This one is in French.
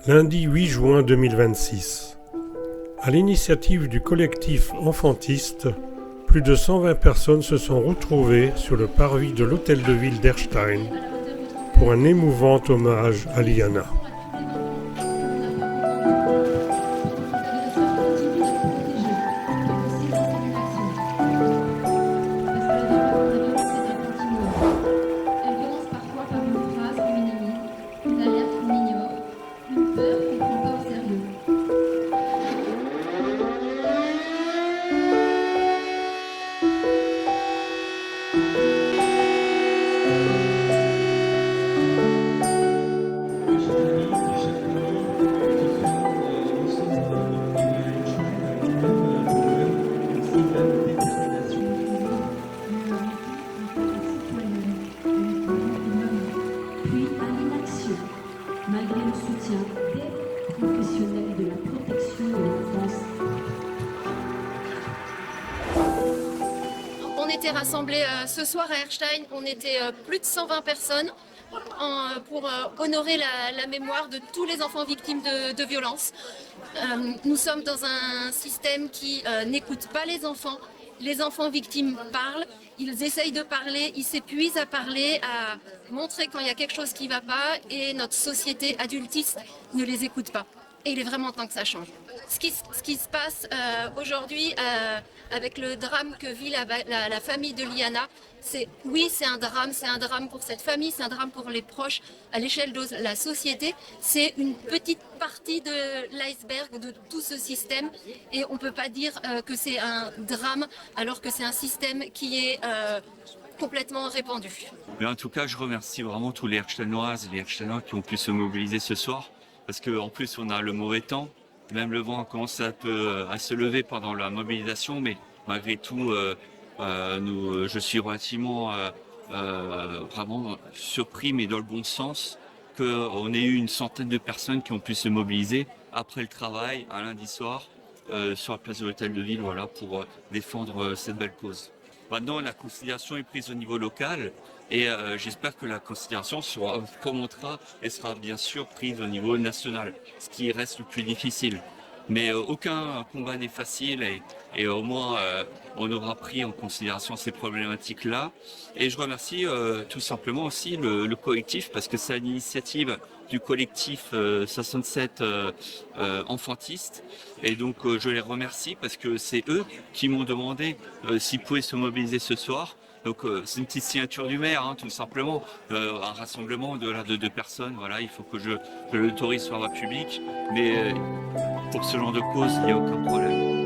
Lundi 8 juin 2026. À l'initiative du collectif enfantiste, plus de 120 personnes se sont retrouvées sur le parvis de l'hôtel de ville d'Erstein pour un émouvant hommage à Liana. Malgré le soutien des professionnels de la protection de l'enfance. On était rassemblés ce soir à Erstein, on était plus de 120 personnes pour honorer la mémoire de tous les enfants victimes de violences. Nous sommes dans un système qui n'écoute pas les enfants. Les enfants victimes parlent, ils essayent de parler, ils s'épuisent à parler, à montrer quand il y a quelque chose qui ne va pas, et notre société adultiste ne les écoute pas. Et il est vraiment temps que ça change. Ce qui se passe aujourd'hui avec le drame que vit la famille de Liana, c'est un drame pour cette famille, c'est un drame pour les proches à l'échelle de la société. C'est une petite partie de l'iceberg de tout ce système et on ne peut pas dire que c'est un drame alors que c'est un système qui est complètement répandu. Mais en tout cas, je remercie vraiment tous les Ersteinoises et les Ersteinois qui ont pu se mobiliser ce soir parce qu'en plus on a le mauvais temps. Même le vent commence un peu à se lever pendant la mobilisation, mais malgré tout, je suis relativement vraiment surpris, mais dans le bon sens, qu'on ait eu une centaine de personnes qui ont pu se mobiliser après le travail, un lundi soir, sur la place de l'hôtel de ville, voilà, pour défendre cette belle cause. Maintenant, la considération est prise au niveau local et j'espère que la considération remontera et sera bien sûr prise au niveau national, ce qui reste le plus difficile. Mais aucun combat n'est facile et au moins on aura pris en considération ces problématiques-là. Et je remercie tout simplement aussi le collectif parce que c'est à l'initiative du collectif 67 enfantiste. Et donc je les remercie parce que c'est eux qui m'ont demandé s'ils pouvaient se mobiliser ce soir. Donc c'est une petite signature du maire, hein, tout simplement, un rassemblement de 2 personnes. Voilà, il faut que je l'autorise sur la voie publique, mais pour ce genre de cause, il n'y a aucun problème.